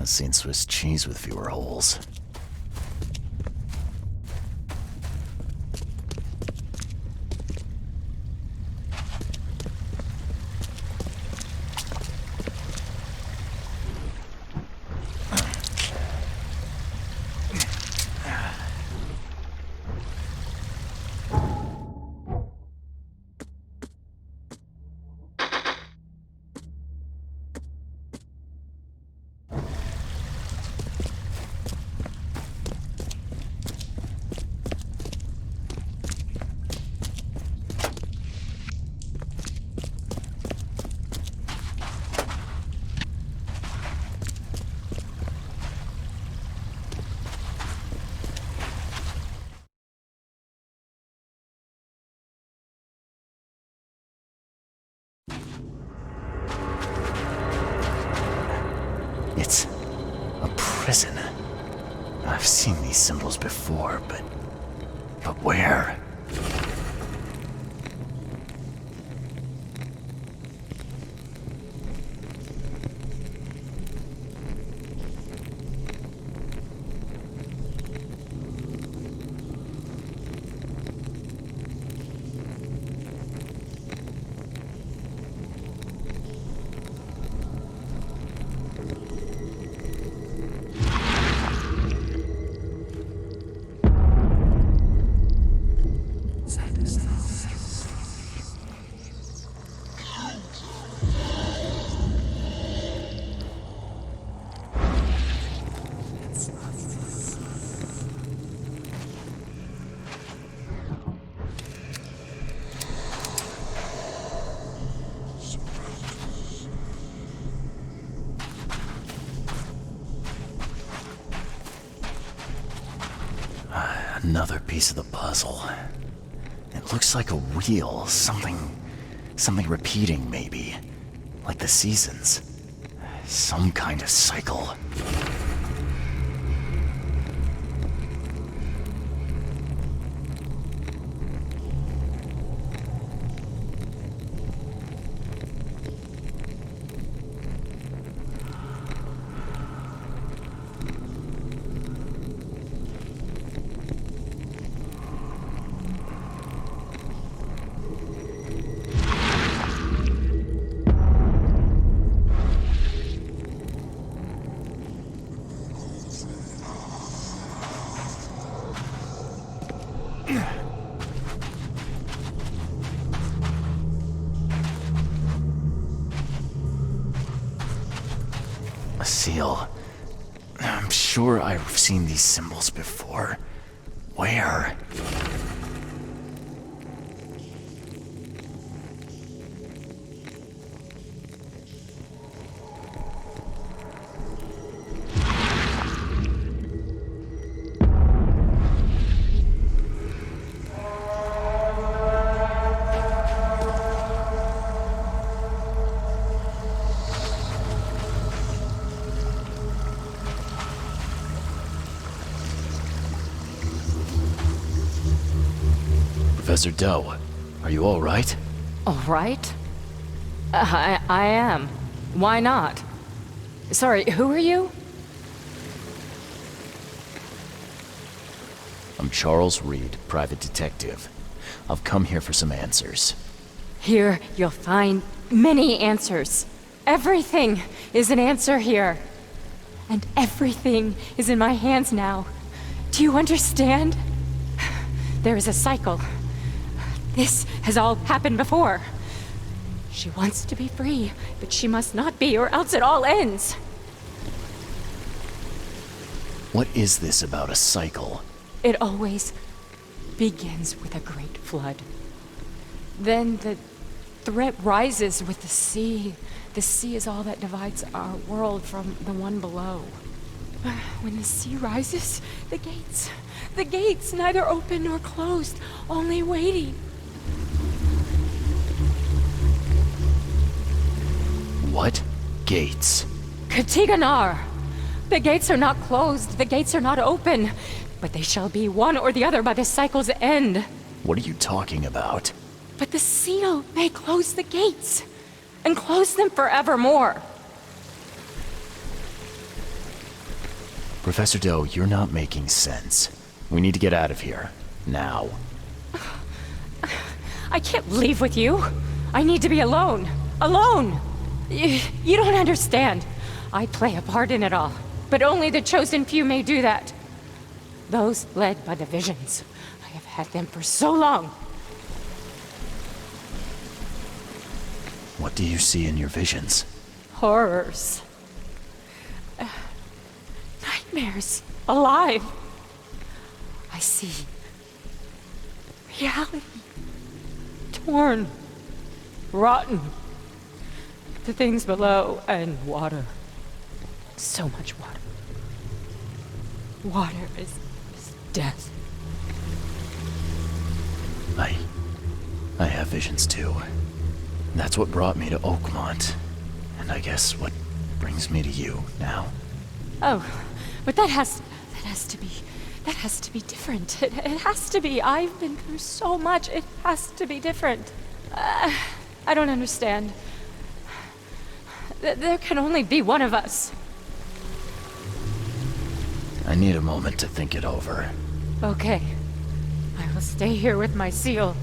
I've seen Swiss cheese with fewer holes. It's a prison. I've seen these symbols before, but where? Another piece of the puzzle. It looks like a wheel, something repeating maybe. Like the seasons. Some kind of cycle. A seal. I'm sure I've seen these symbols before. Where? Professor Doe, are you all right? All right? I am. Why not? Sorry, who are you? I'm Charles Reed, private detective. I've come here for some answers. Here, you'll find many answers. Everything is an answer here. And everything is in my hands now. Do you understand? There is a cycle. This has all happened before. She wants to be free, but she must not be, or else it all ends. What is this about a cycle? It always begins with a great flood. Then the threat rises with the sea. The sea is all that divides our world from the one below. When the sea rises, the gates, neither open nor closed, only waiting. What? Gates? Katiganar! The gates are not closed, the gates are not open, but they shall be one or the other by the cycle's end. What are you talking about? But the seal may close the gates, and close them forevermore. Professor Doe, you're not making sense. We need to get out of here. Now. I can't leave with you. I need to be alone. Alone! You don't understand. I play a part in it all, but only the chosen few may do that. Those led by the visions. I have had them for so long. What do you see in your visions? Horrors. Nightmares. Alive. I see reality. Torn. Rotten. The things below, and water. So much water. Water is death. I have visions too. That's what brought me to Oakmont. And I guess what brings me to you now. Oh, but that has to be different. It has to be. I've been through so much. It has to be different. I don't understand. There can only be one of us. I need a moment to think it over. Okay. I will stay here with my seal.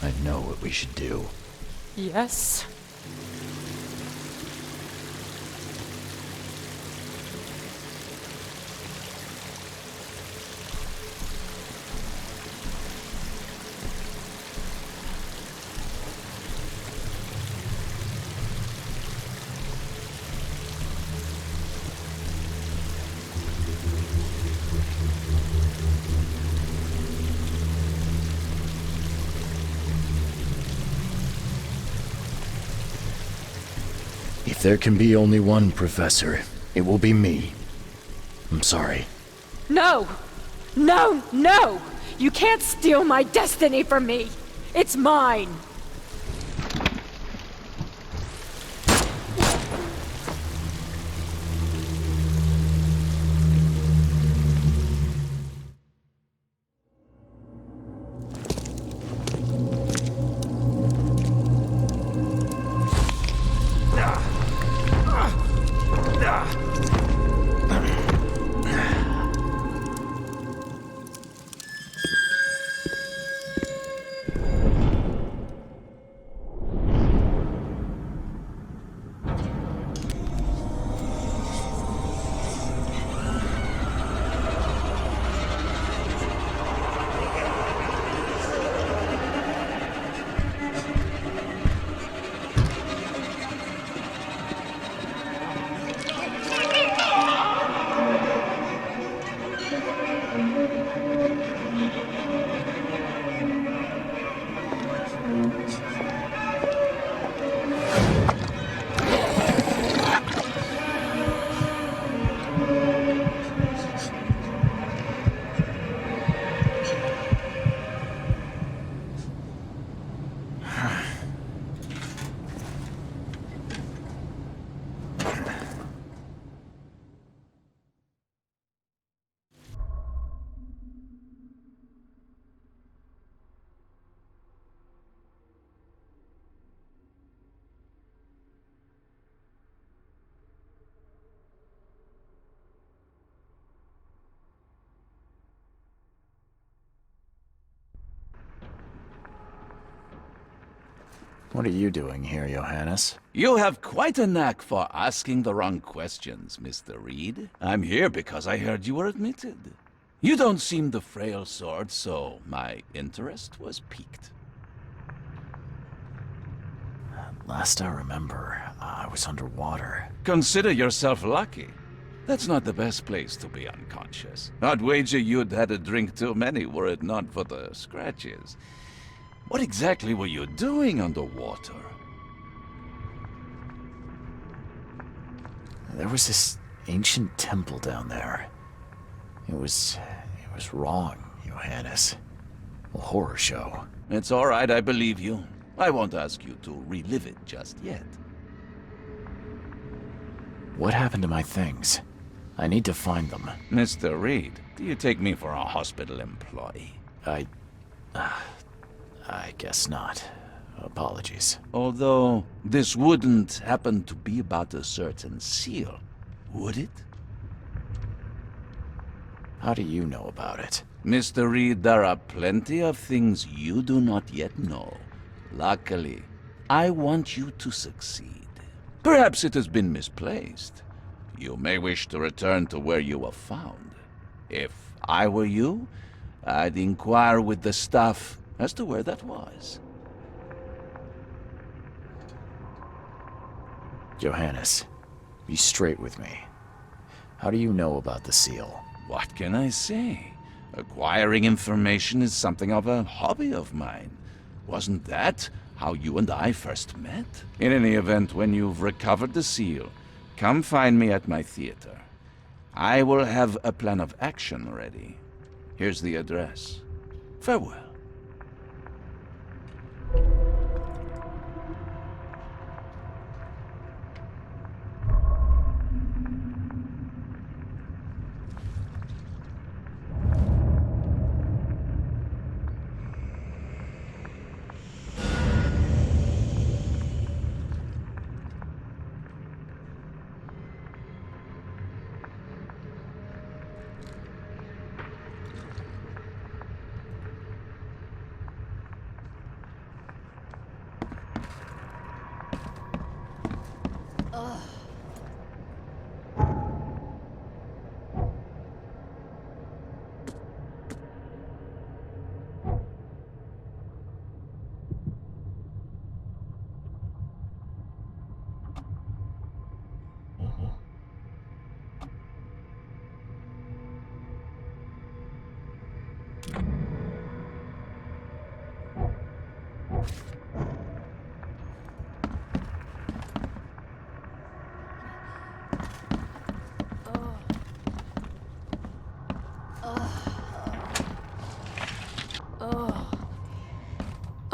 I know what we should do. Yes. If there can be only one professor, it will be me. I'm sorry. No! No, no! You can't steal my destiny from me! It's mine! What are you doing here, Johannes? You have quite a knack for asking the wrong questions, Mr. Reed. I'm here because I heard you were admitted. You don't seem the frail sort, so my interest was piqued. Last I remember, I was underwater. Consider yourself lucky. That's not the best place to be unconscious. I'd wager you'd had a drink too many were it not for the scratches. What exactly were you doing underwater? There was this ancient temple down there. It was wrong, Johannes. A horror show. It's all right, I believe you. I won't ask you to relive it just yet. What happened to my things? I need to find them. Mr. Reed, do you take me for a hospital employee? I guess not. Apologies. Although, this wouldn't happen to be about a certain seal, would it? How do you know about it? Mr. Reed, there are plenty of things you do not yet know. Luckily, I want you to succeed. Perhaps it has been misplaced. You may wish to return to where you were found. If I were you, I'd inquire with the staff as to where that was. Johannes, be straight with me. How do you know about the seal? What can I say? Acquiring information is something of a hobby of mine. Wasn't that how you and I first met? In any event, when you've recovered the seal, come find me at my theater. I will have a plan of action ready. Here's the address. Farewell.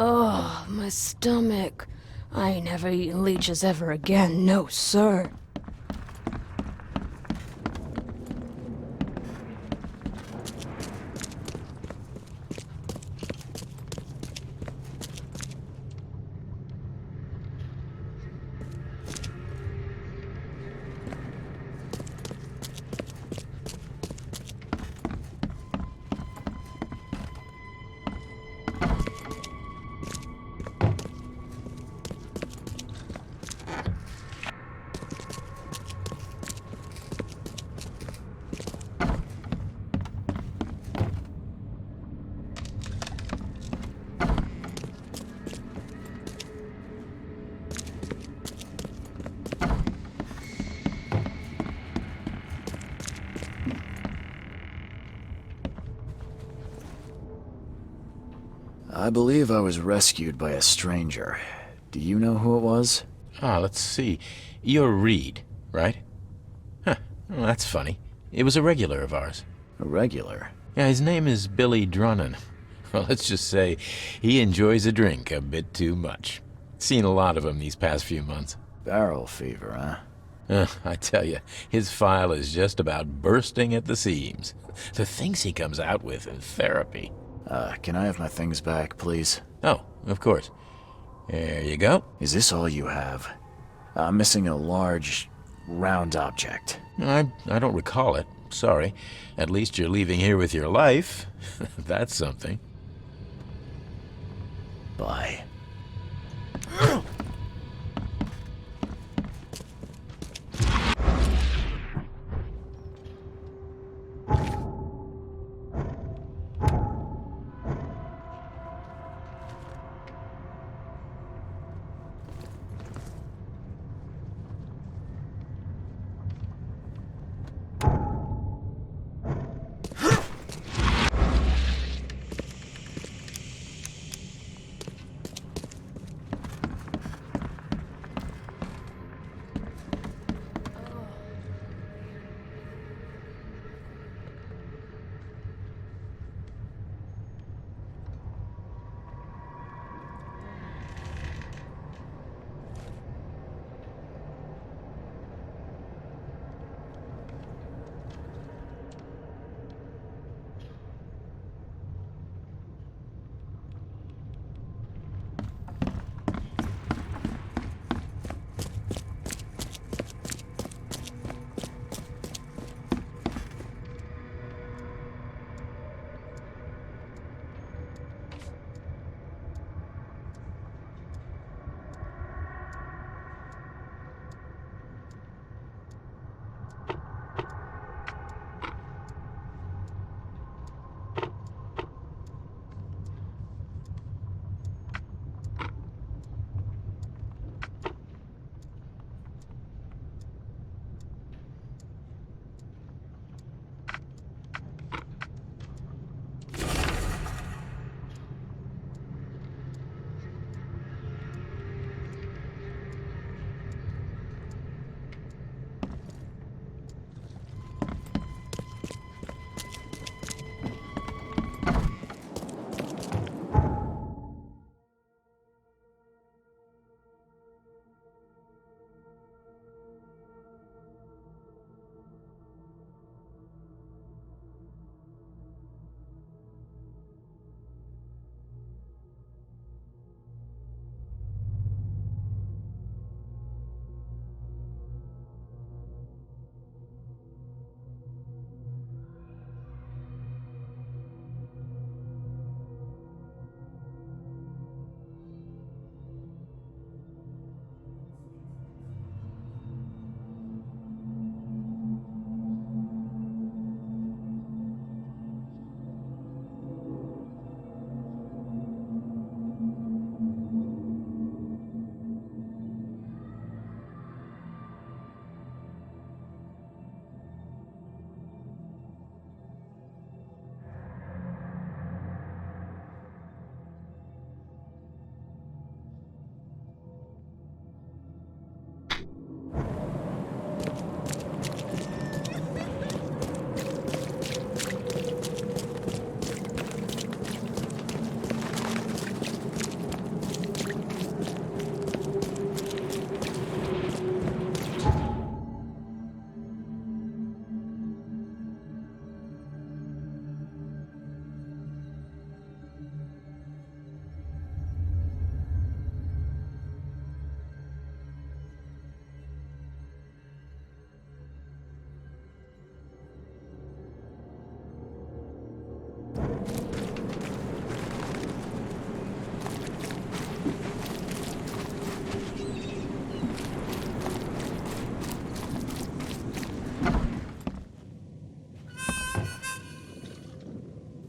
Oh, my stomach. I ain't never eaten leeches ever again, no sir. I believe I was rescued by a stranger. Do you know who it was? Let's see. You're Reed, right? Huh, well, that's funny. It was a regular of ours. A regular? Yeah, his name is Billy Drunnen. Well, let's just say he enjoys a drink a bit too much. Seen a lot of him these past few months. Barrel fever, huh? I tell you, his file is just about bursting at the seams. The things he comes out with in therapy. Can I have my things back, please? Oh, of course. There you go. Is this all you have? I'm missing a large, round object. I don't recall it. Sorry. At least you're leaving here with your life. That's something. Bye.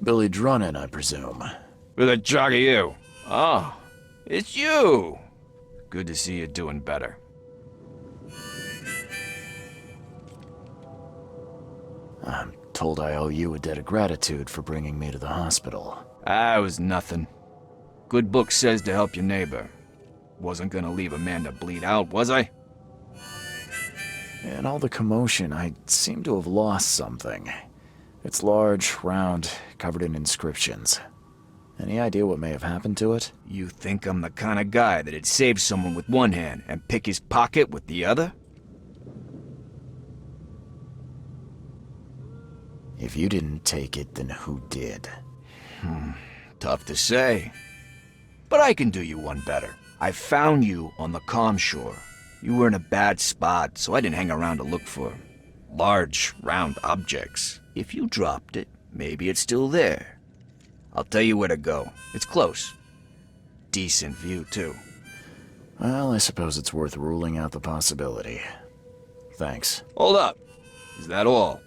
Billy Drunin, I presume. Who the jog are you? Oh, it's you! Good to see you doing better. I'm told I owe you a debt of gratitude for bringing me to the hospital. Ah, it was nothing. Good book says to help your neighbor. Wasn't gonna leave a man to bleed out, was I? In all the commotion, I seem to have lost something. It's large, round, covered in inscriptions. Any idea what may have happened to it? You think I'm the kind of guy that'd save someone with one hand and pick his pocket with the other? If you didn't take it, then who did? Tough to say. But I can do you one better. I found you on the calm shore. You were in a bad spot, so I didn't hang around to look for large, round objects. If you dropped it, maybe it's still there. I'll tell you where to go. It's close. Decent view, too. Well, I suppose it's worth ruling out the possibility. Thanks. Hold up. Is that all?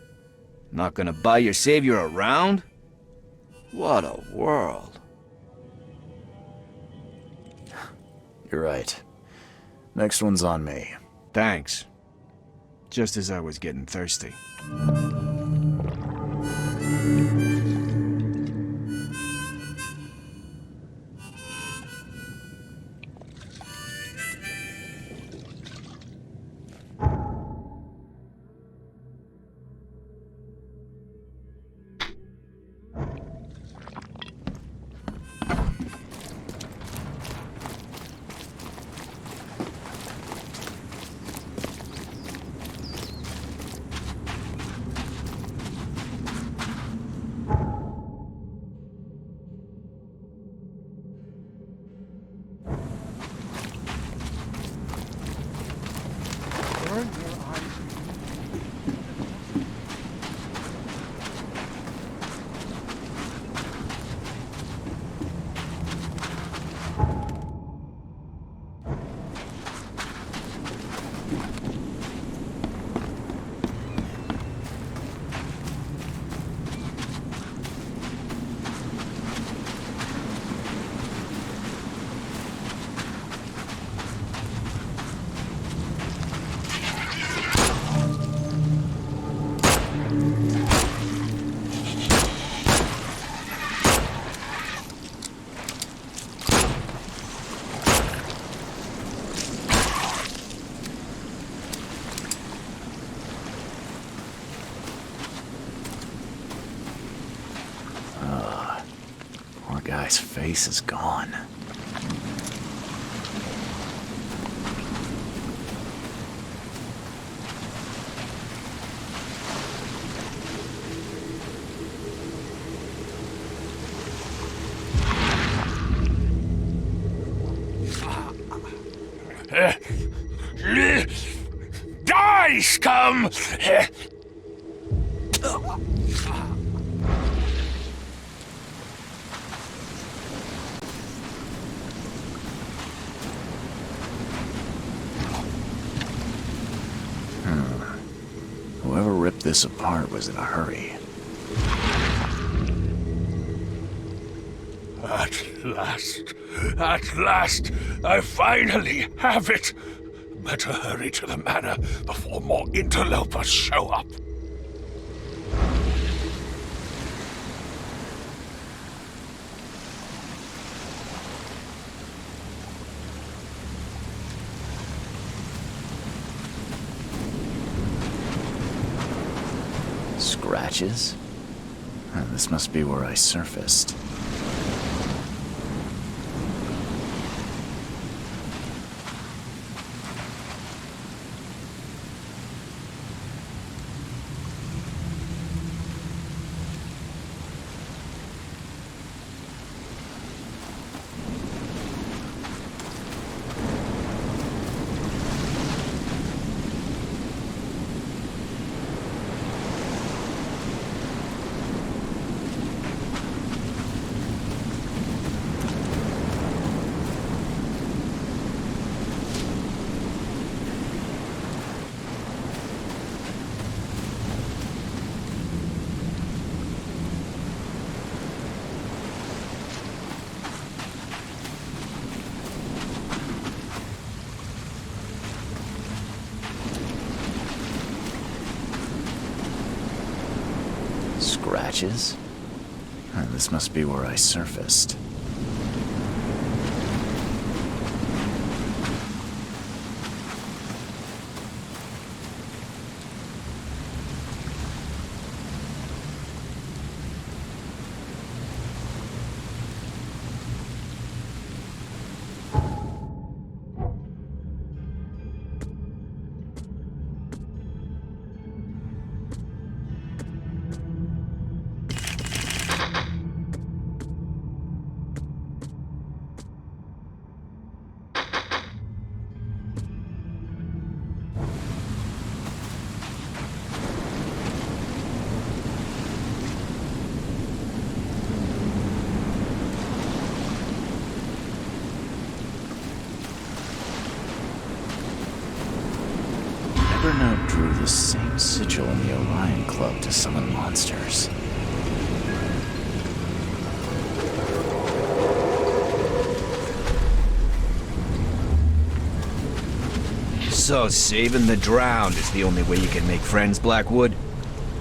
Not gonna buy your savior around? What a world. You're right. Next one's on me. Thanks. Just as I was getting thirsty. Poor guy's face is gone. Die, scum! Whoever ripped this apart was in a hurry. At last, I finally have it. Better hurry to the manor before more interlopers show up. Scratches? This must be where I surfaced. Scratches? This must be where I surfaced. sigil in the Orion Club to summon monsters. So saving the drowned is the only way you can make friends, Blackwood?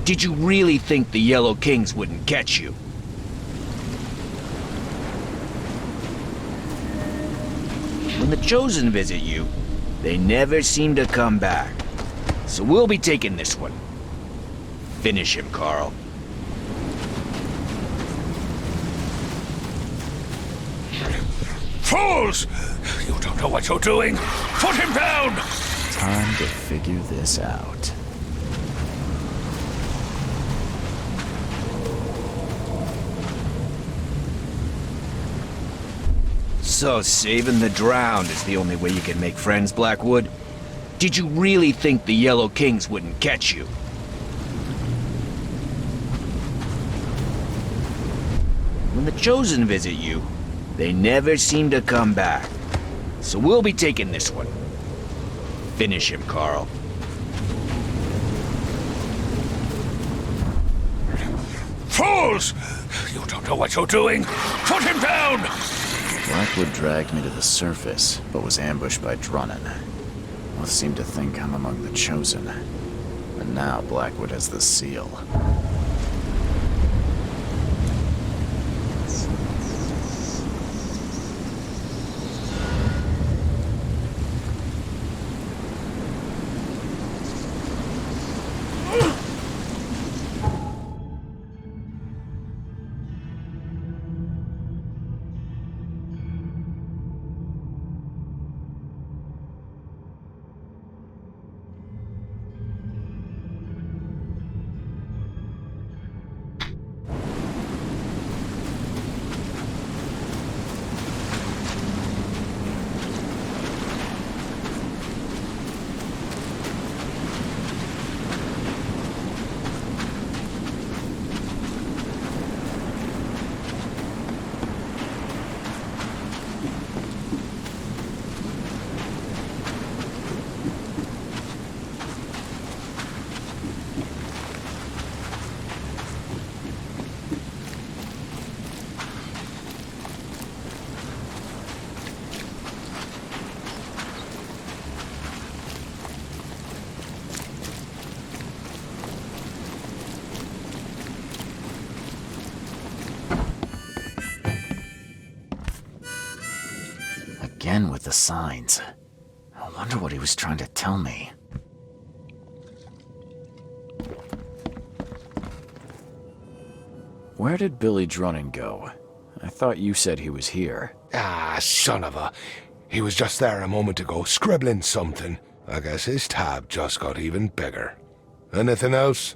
Did you really think the Yellow Kings wouldn't catch you? When the Chosen visit you, they never seem to come back. So we'll be taking this one. Finish him, Carl. Fools! You don't know what you're doing! Put him down! Time to figure this out. So saving the drowned is the only way you can make friends, Blackwood? Did you really think the Yellow Kings wouldn't catch you? When the Chosen visit you, they never seem to come back. So we'll be taking this one. Finish him, Carl. Fools! You don't know what you're doing! Put him down! Blackwood dragged me to the surface, but was ambushed by Drunnan. Both seem to think I'm among the Chosen. And now Blackwood has the seal. Again with the signs. I wonder what he was trying to tell me. Where did Billy Drunnan go? I thought you said he was here. Ah, son of a... He was just there a moment ago, scribbling something. I guess his tab just got even bigger. Anything else?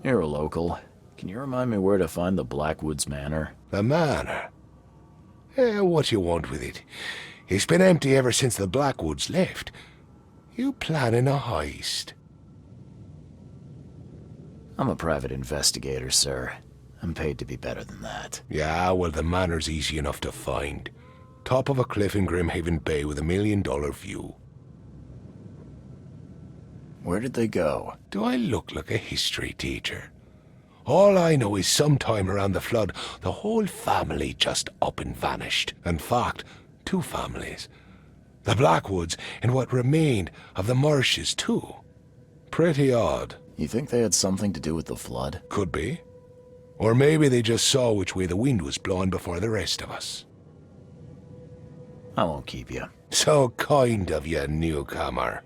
You're a local. Can you remind me where to find the Blackwoods Manor? The manor? What you want with it? It's been empty ever since the Blackwoods left. You planning a heist? I'm a private investigator, sir. I'm paid to be better than that. Yeah, well, the manor's easy enough to find. Top of a cliff in Grimhaven Bay with $1 million view. Where did they go? Do I look like a history teacher? All I know is sometime around the flood, the whole family just up and vanished. In fact, 2 families. The Blackwoods and what remained of the Marshes, too. Pretty odd. You think they had something to do with the flood? Could be. Or maybe they just saw which way the wind was blowing before the rest of us. I won't keep you. So kind of you, newcomer.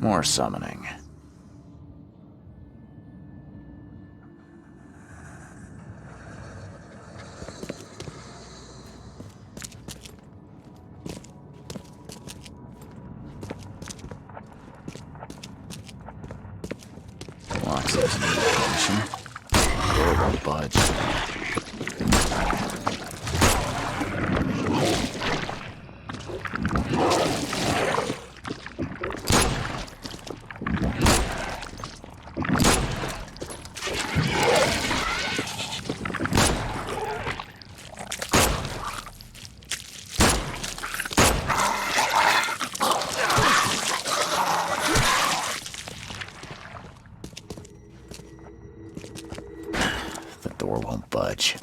More summoning. Locks into the location. Door won't budge. The door won't budge.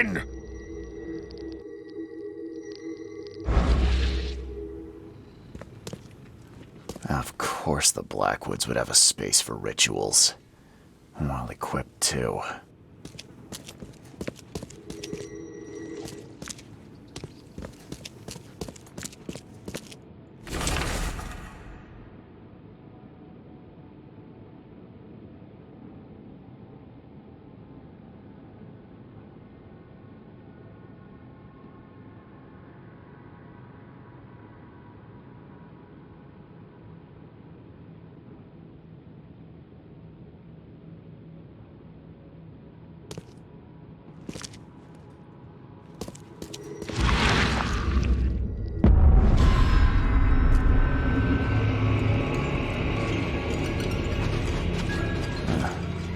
again! Of course the Blackwoods would have a space for rituals. Well equipped, too.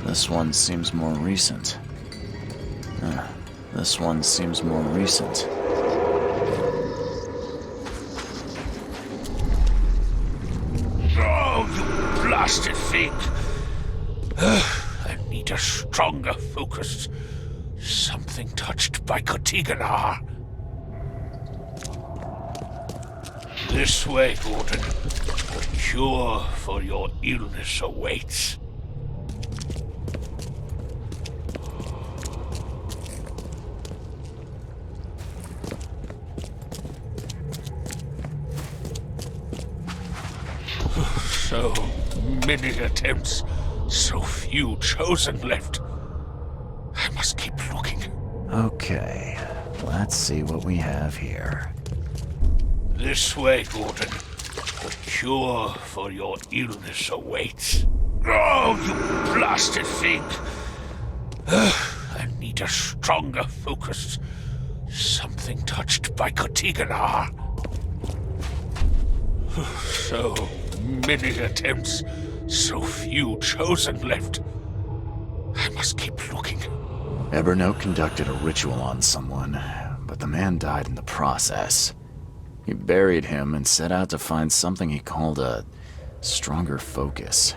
This one seems more recent. This one seems more recent. Oh, you blasted thing! I need a stronger focus. Something touched by Kotiganar. This way, Gordon. The cure for your illness awaits. So many attempts, so few chosen left. I must keep looking. Okay, let's see what we have here. This way, Gordon. The cure for your illness awaits. Oh, you blasted thing! I need a stronger focus. Something touched by Kotiganar. So many attempts, so few chosen left. I must keep looking. Evernote conducted a ritual on someone, but the man died in the process. He buried him and set out to find something he called a stronger focus.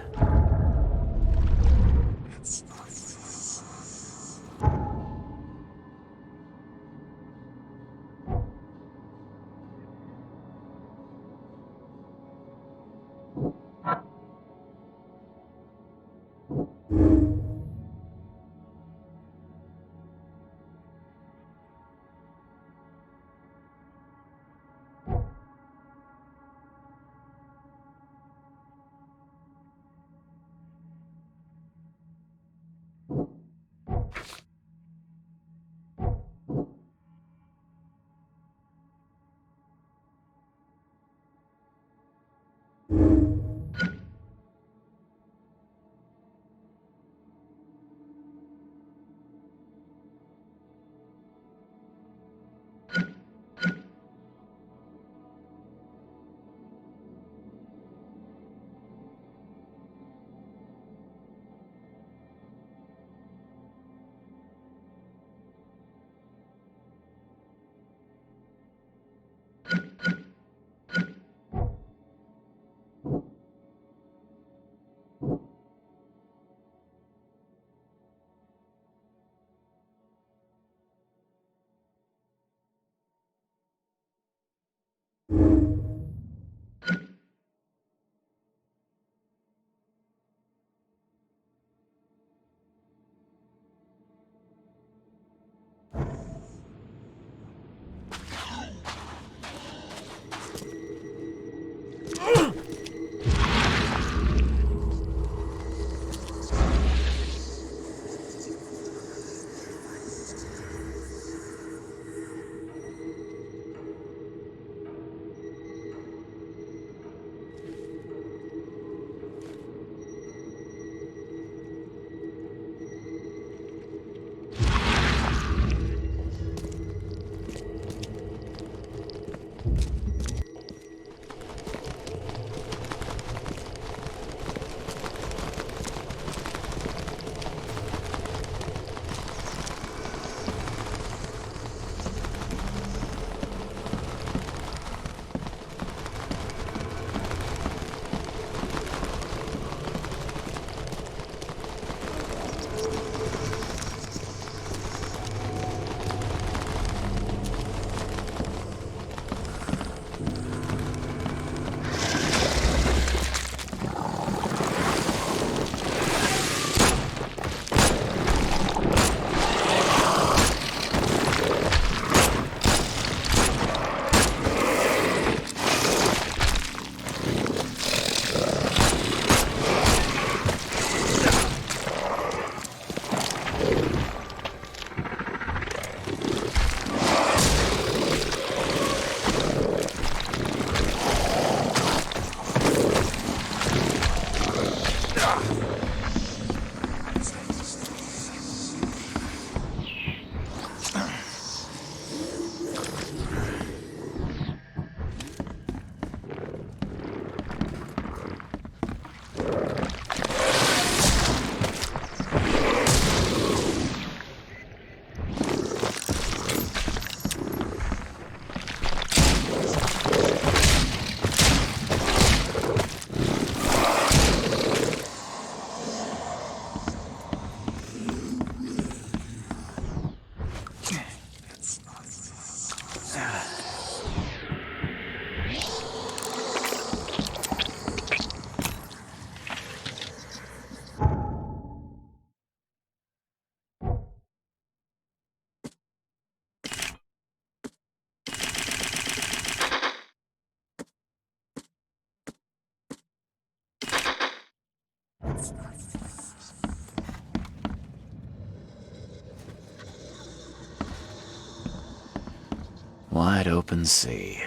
Wide open sea.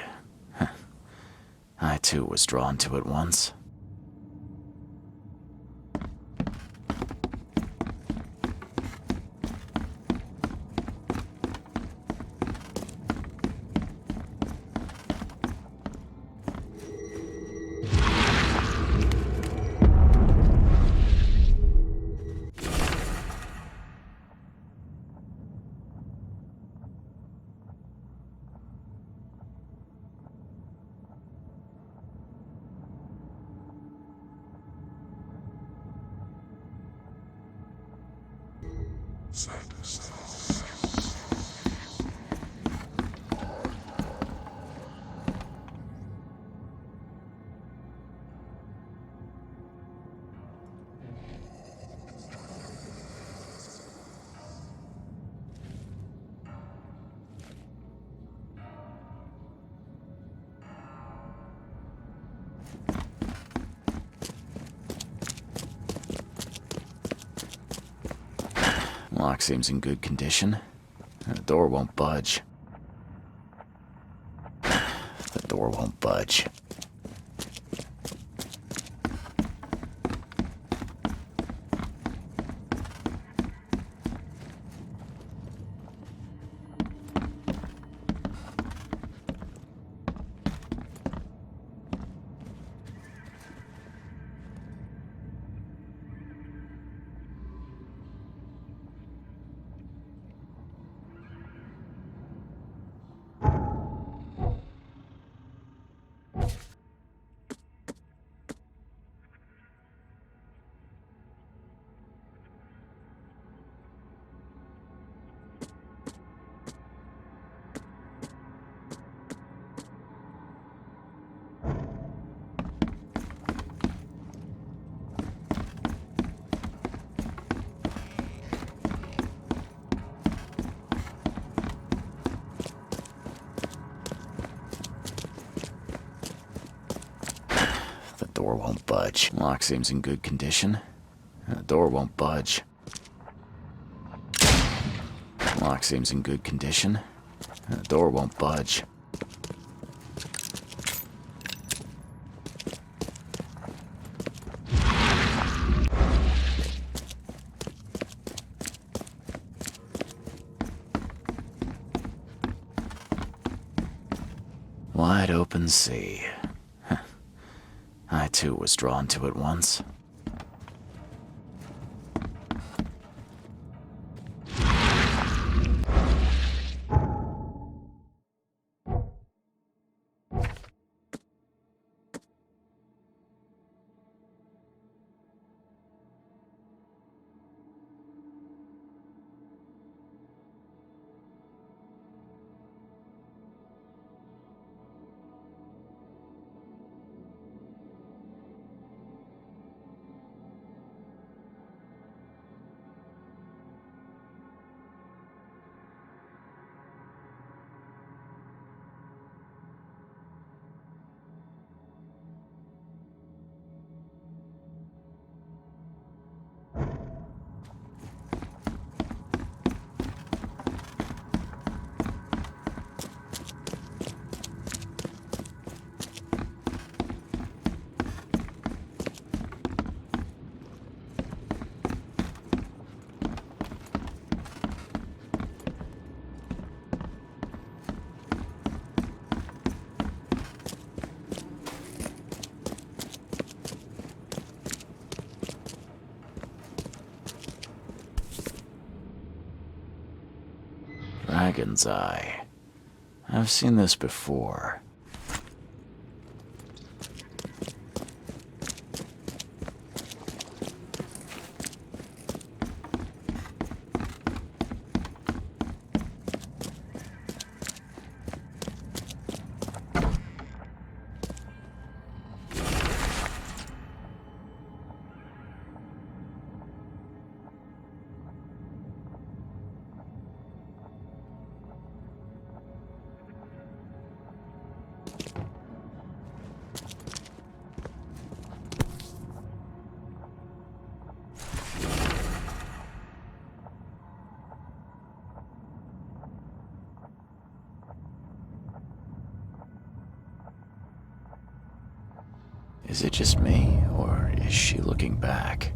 I too was drawn to it once. Lock seems in good condition. The door won't budge. The door won't budge. The door won't budge. Lock seems in good condition. The door won't budge. Lock seems in good condition. The door won't budge. Wide open sea. I too was drawn to it once. Dragon's Eye. I've seen this before. Is it just me, or is she looking back?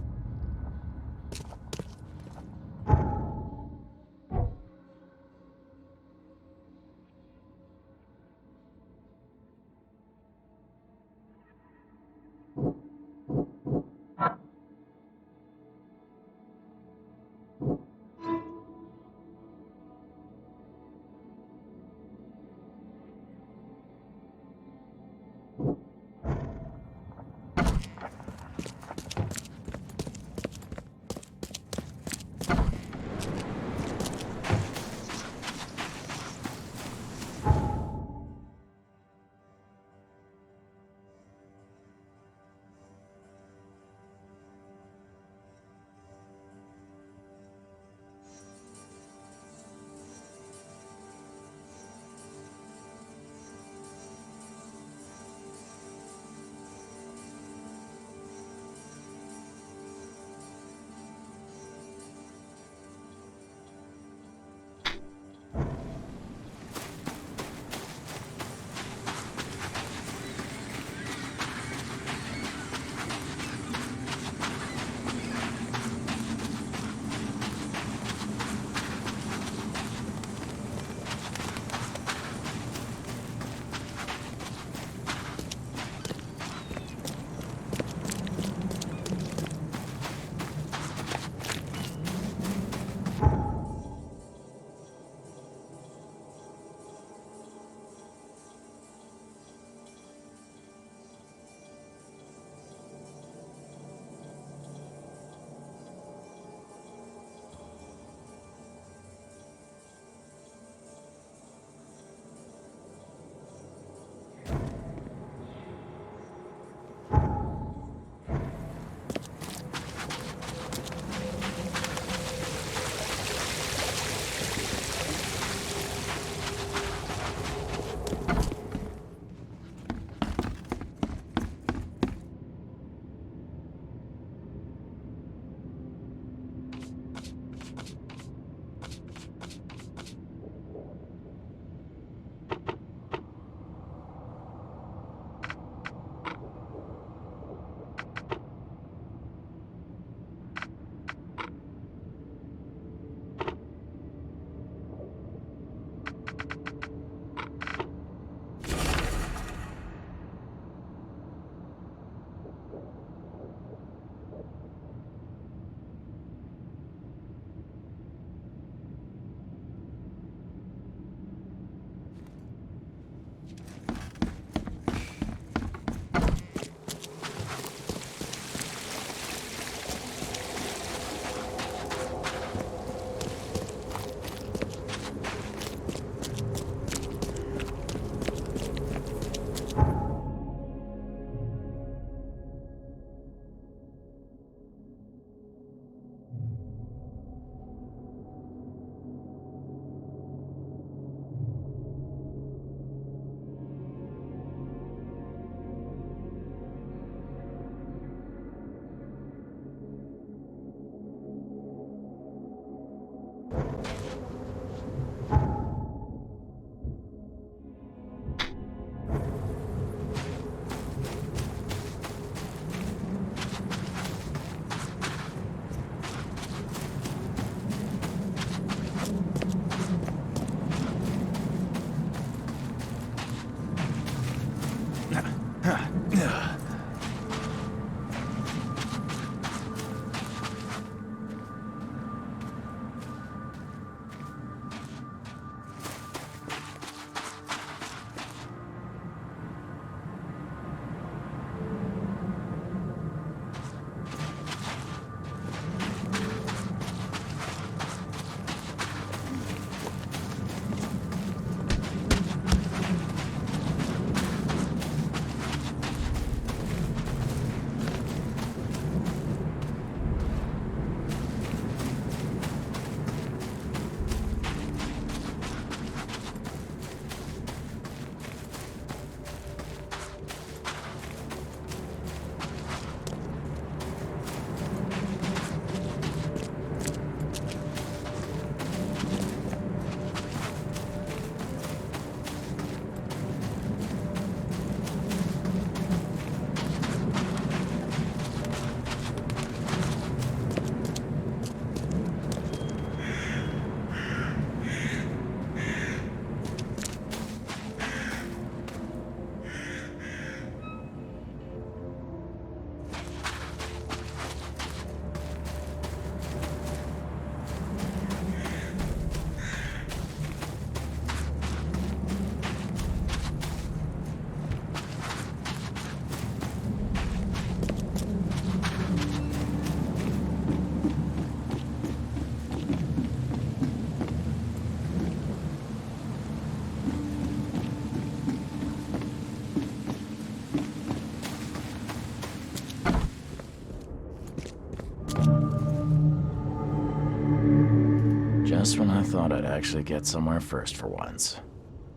thought I'd actually get somewhere first for once.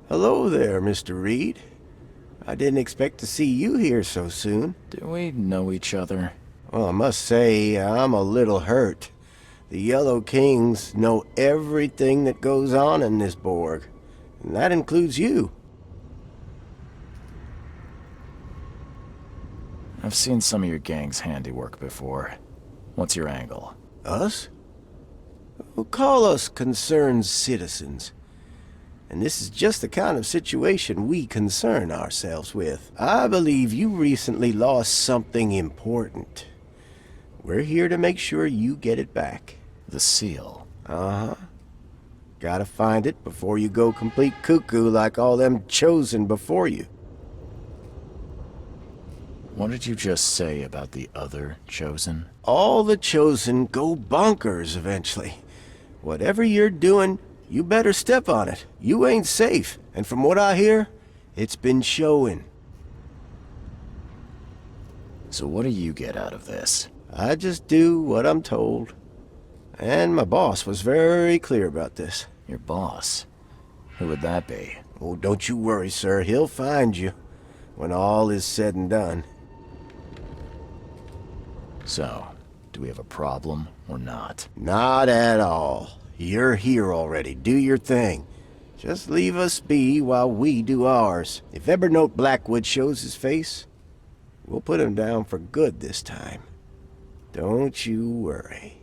Hello there, Mr. Reed. I didn't expect to see you here so soon. Do we know each other? Well, I must say, I'm a little hurt. The Yellow Kings know everything that goes on in this Borg, and that includes you. I've seen some of your gang's handiwork before. What's your angle? Us? Well, call us concerned citizens. And this is just the kind of situation we concern ourselves with. I believe you recently lost something important. We're here to make sure you get it back. The seal. Uh-huh. Gotta find it before you go complete cuckoo like all them chosen before you. What did you just say about the other chosen? All the chosen go bonkers eventually. Whatever you're doing, you better step on it. You ain't safe. And from what I hear, it's been showing. So what do you get out of this? I just do what I'm told. And my boss was very clear about this. Your boss? Who would that be? Oh, don't you worry, sir. He'll find you when all is said and done. So, do we have a problem or not? Not at all. You're here already. Do your thing. Just leave us be while we do ours. If Evernote Blackwood shows his face, we'll put him down for good this time. Don't you worry.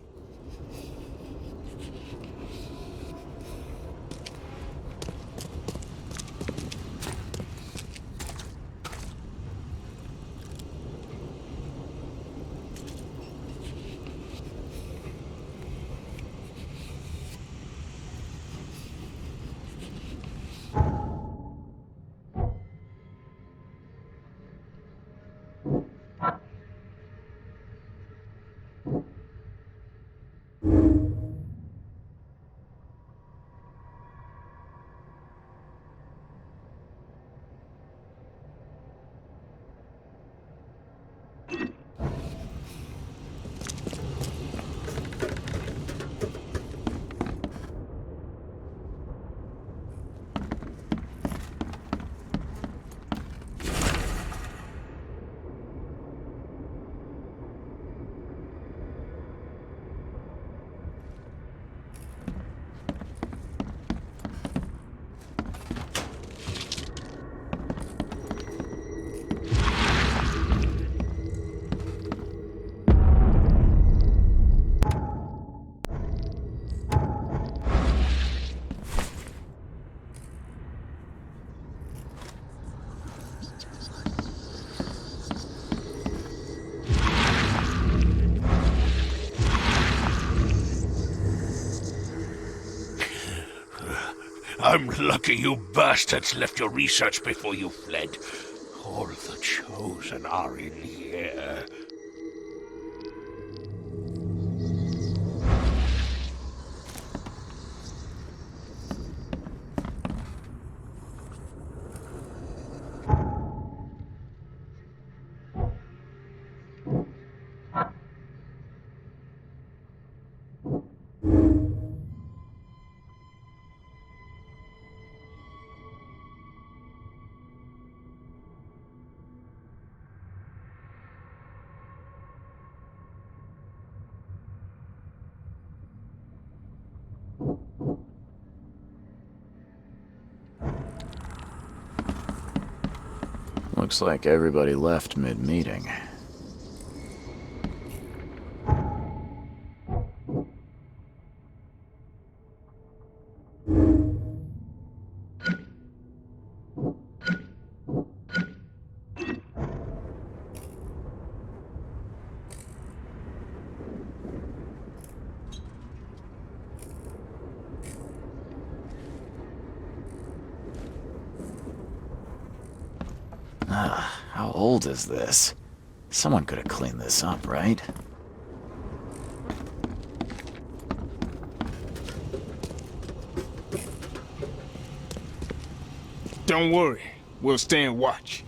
I'm lucky you bastards left your research before you fled. All the chosen are in here. Looks like everybody left mid-meeting. How old is this? Someone could have cleaned this up, right? Don't worry, we'll stand watch.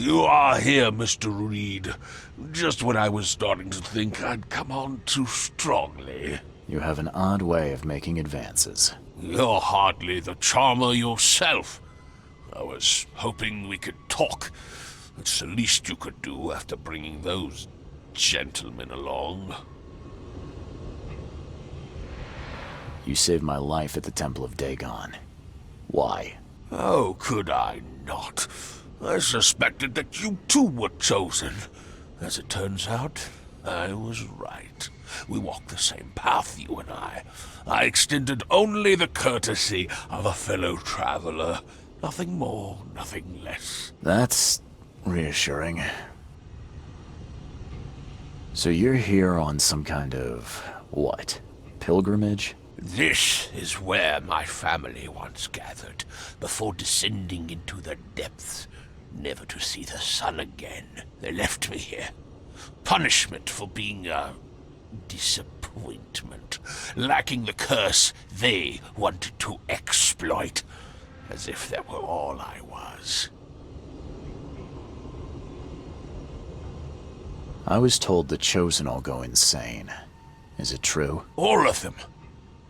You are here, Mr. Reed. Just when I was starting to think I'd come on too strongly. You have an odd way of making advances. You're hardly the charmer yourself. I was hoping we could talk. It's the least you could do after bringing those gentlemen along. You saved my life at the Temple of Dagon. Why? How could I not? I suspected that you too were chosen. As it turns out, I was right. We walk the same path, you and I. I extended only the courtesy of a fellow traveler. Nothing more, nothing less. That's reassuring. So you're here on some kind of, what, pilgrimage? This is where my family once gathered, before descending into the depths, never to see the sun again. They left me here. Punishment for being a disappointment, lacking the curse they wanted to exploit, as if that were all I was. I was told the Chosen all go insane. Is it true? All of them.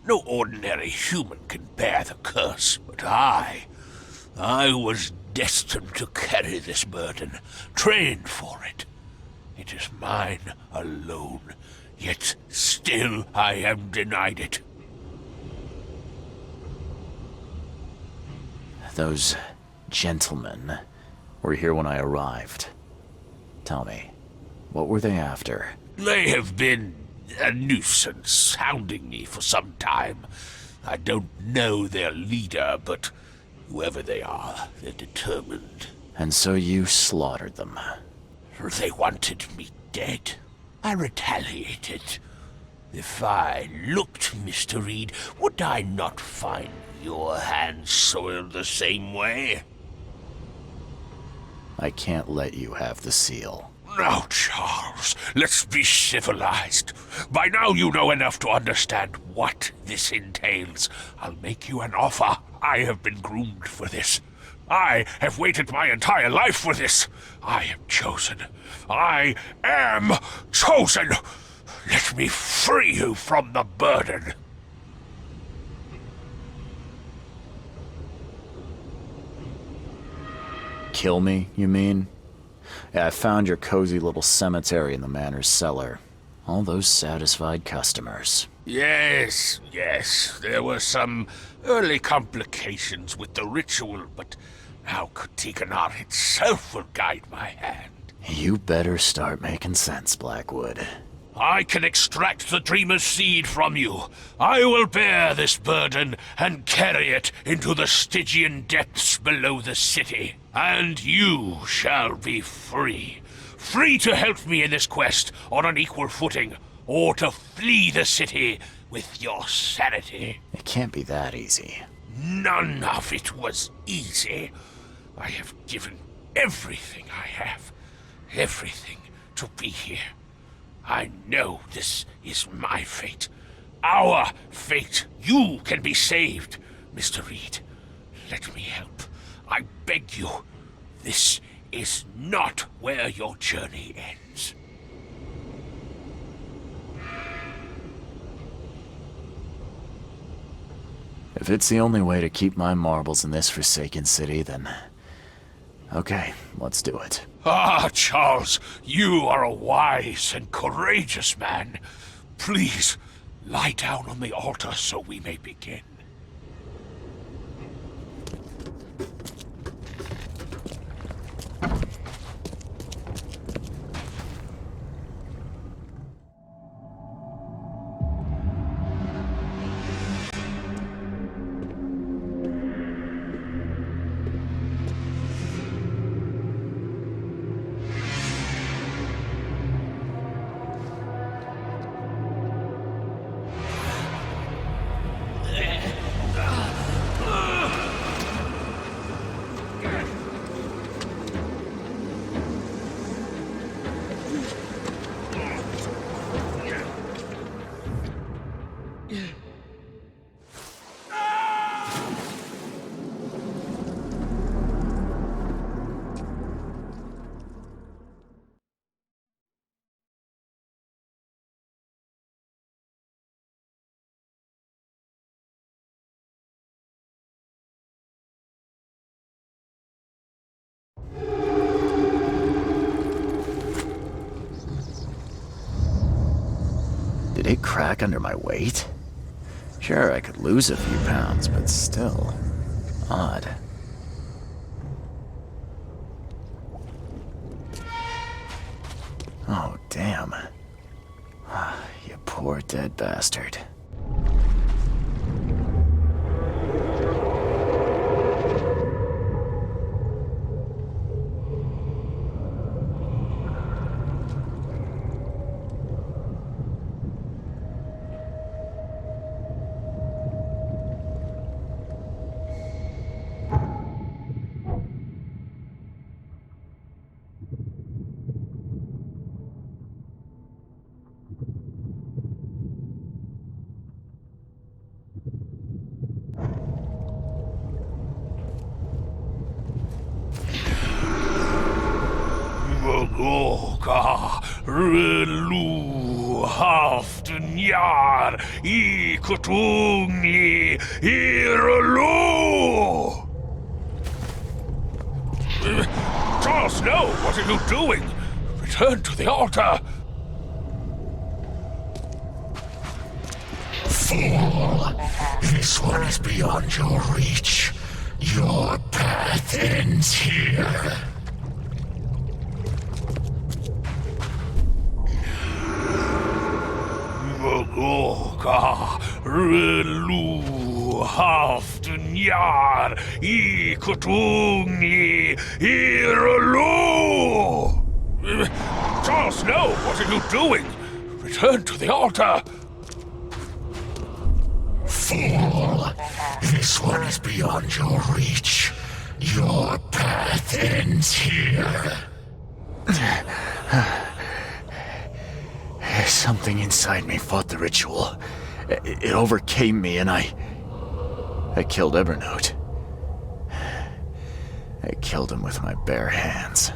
No ordinary human can bear the curse, but I was destined to carry this burden, trained for it. It is mine alone, yet still I am denied it. Those gentlemen were here when I arrived. Tell me, what were they after? They have been a nuisance, hounding me for some time. I don't know their leader, but whoever they are, they're determined. And so you slaughtered them. They wanted me dead. I retaliated. If I looked, Mr. Reed, would I not find your hands soiled the same way? I can't let you have the seal. Now, Charles, let's be civilized. By now you know enough to understand what this entails. I'll make you an offer. I have been groomed for this. I have waited my entire life for this. I am chosen. I am chosen. Let me free you from the burden. Kill me, you mean? Yeah, I found your cozy little cemetery in the manor's cellar. All those satisfied customers. Yes, there were some early complications with the ritual, but now Tiganar itself will guide my hand. You better start making sense, Blackwood. I can extract the Dreamer's seed from you. I will bear this burden and carry it into the Stygian depths below the city. And you shall be free. Free to help me in this quest on an equal footing, or to flee the city with your sanity. It can't be that easy. None of it was easy. I have given everything I have. Everything to be here. I know this is my fate. Our fate. You can be saved, Mr. Reed. Let me help. I beg you. This is not where your journey ends. If it's the only way to keep my marbles in this forsaken city, then... okay, let's do it. Ah, Charles, you are a wise and courageous man. Please, lie down on the altar so we may begin. Did it crack under my weight? Sure, I could lose a few pounds, but still odd. Oh, damn. You poor dead bastard. Magoka Relu Haftenjar I Kutungi Iralu. Jon Snow, what are you doing? Return to the altar. Fool! This one is beyond your reach. Your path ends here. Magoka Relu Haftenjar I Kutungi Iralu. Jon Snow, what are you doing? Return to the altar. Fool! This one is beyond your reach. Your path ends here. Something inside me fought the ritual. It overcame me and I killed Evernote. I killed him with my bare hands.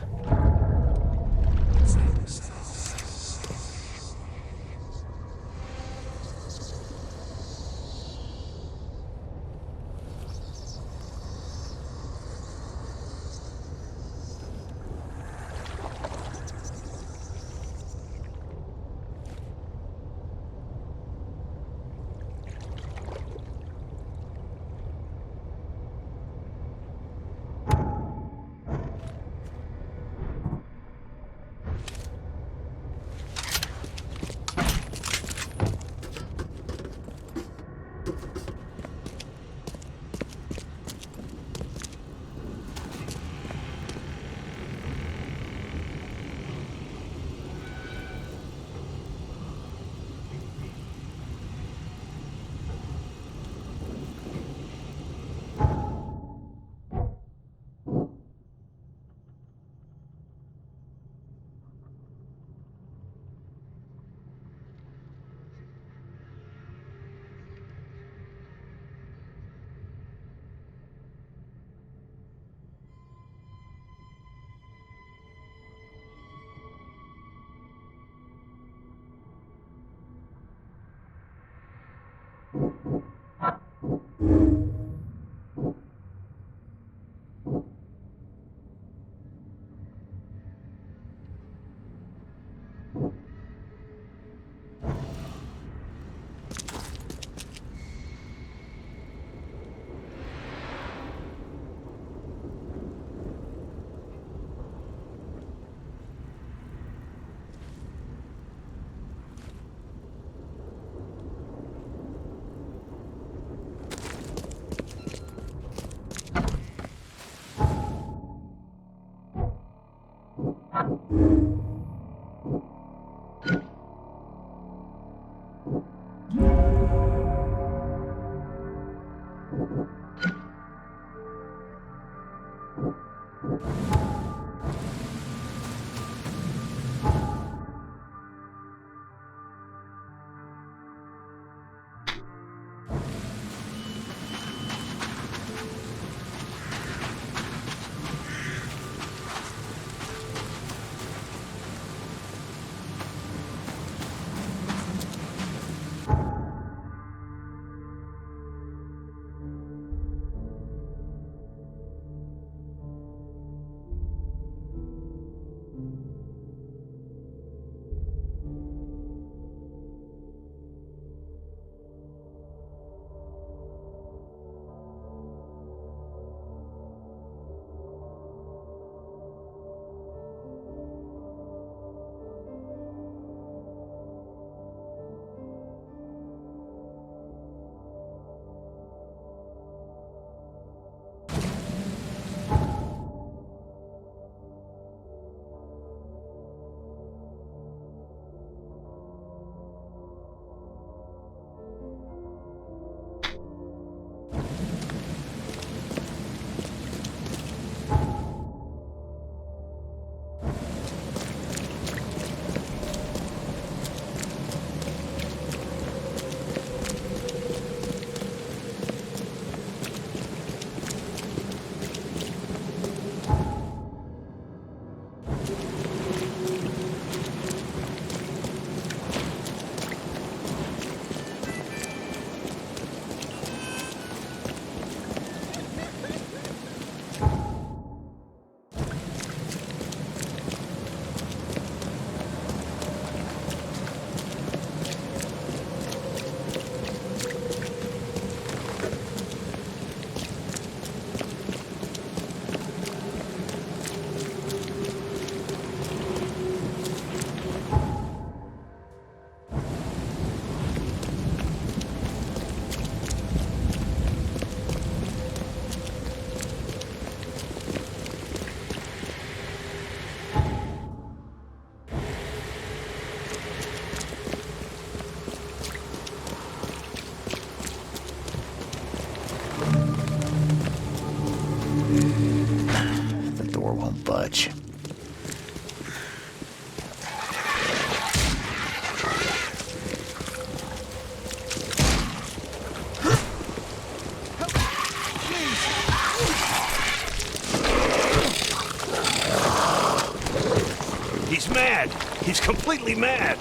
He's completely mad.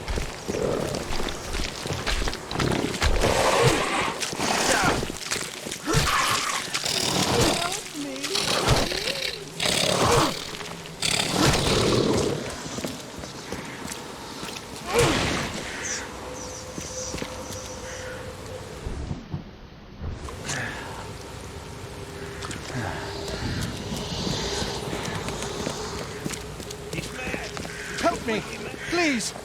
Help me, please!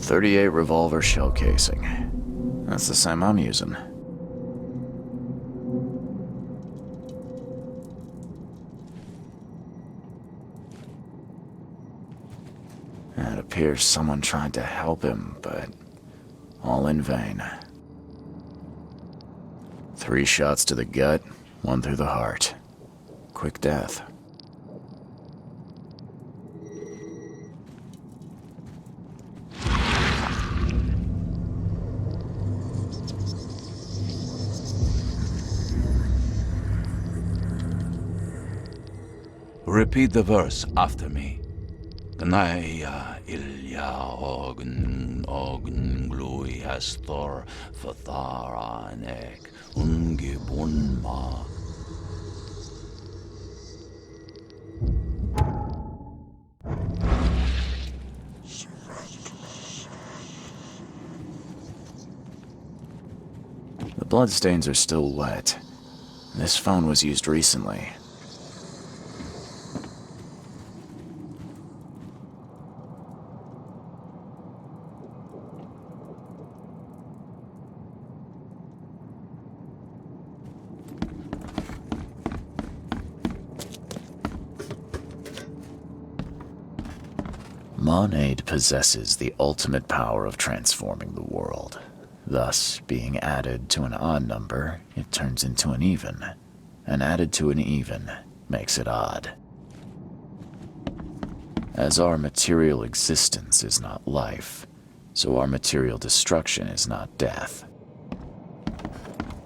.38 revolver shell casing. That's the same I'm using. It appears someone tried to help him, but all in vain. 3 shots to the gut, 1 through the heart. Quick death. Repeat the verse after me. Gnaya ilya ogn glui hastor fatharanek ungibunma. The bloodstains are still wet. This phone was used recently. Monade possesses the ultimate power of transforming the world. Thus, being added to an odd number, it turns into an even. And added to an even makes it odd. As our material existence is not life, so our material destruction is not death.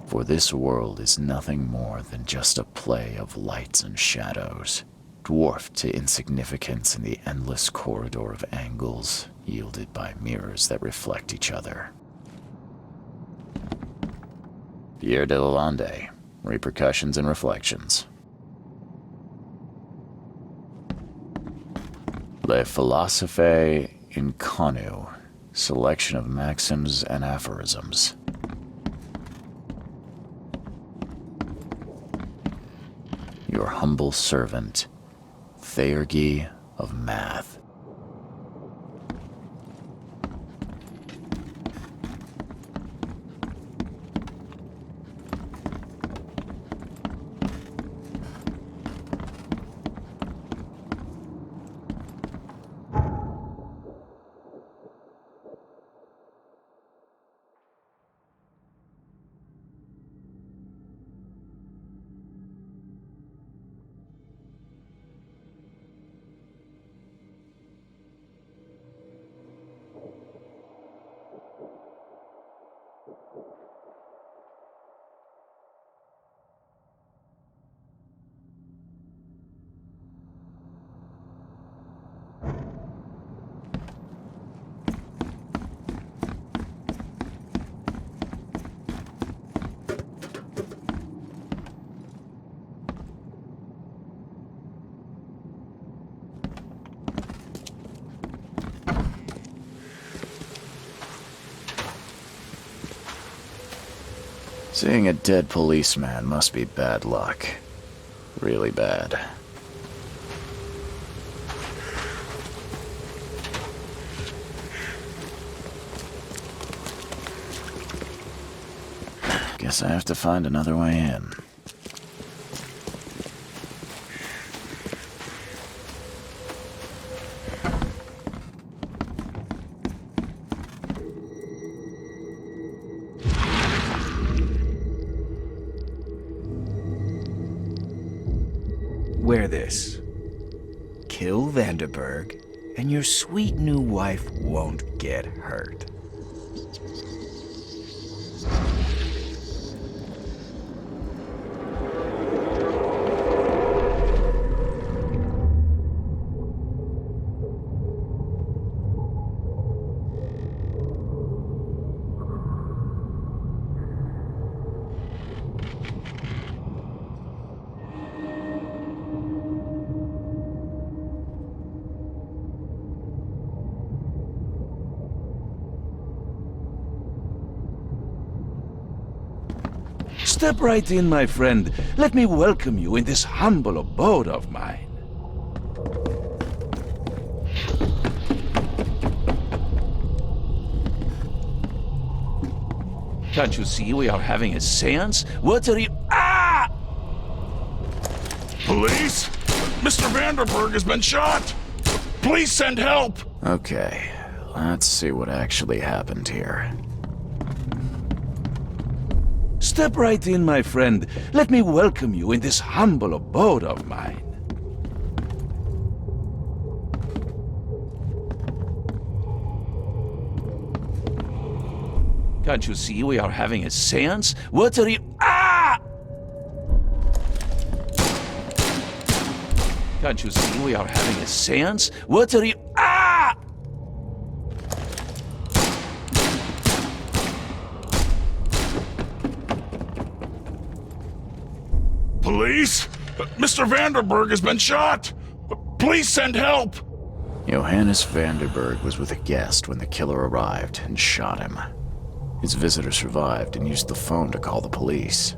For this world is nothing more than just a play of lights and shadows, dwarfed to insignificance in the endless corridor of angles yielded by mirrors that reflect each other. Pierre de Lalande, Repercussions and Reflections. Le Philosophe Inconnu, Selection of Maxims and Aphorisms. Your humble servant, Theurgy of Math. Seeing a dead policeman must be bad luck. Really bad. Guess I have to find another way in. Wear this. Kill Vanderberg, and your sweet new wife won't get hurt. Step right in, my friend. Let me welcome you in this humble abode of mine. Can't you see we are having a seance? What are you... Ah! Police? Mr. Vanderberg has been shot! Please send help! Okay, let's see what actually happened here. Step right in, my friend. Let me welcome you in this humble abode of mine. Can't you see we are having a seance? What are you... Ah! Can't you see we are having a seance? What are you... Ah! Police? Mr. Vanderberg has been shot! Please send help! Johannes Vanderberg was with a guest when the killer arrived and shot him. His visitor survived and used the phone to call the police.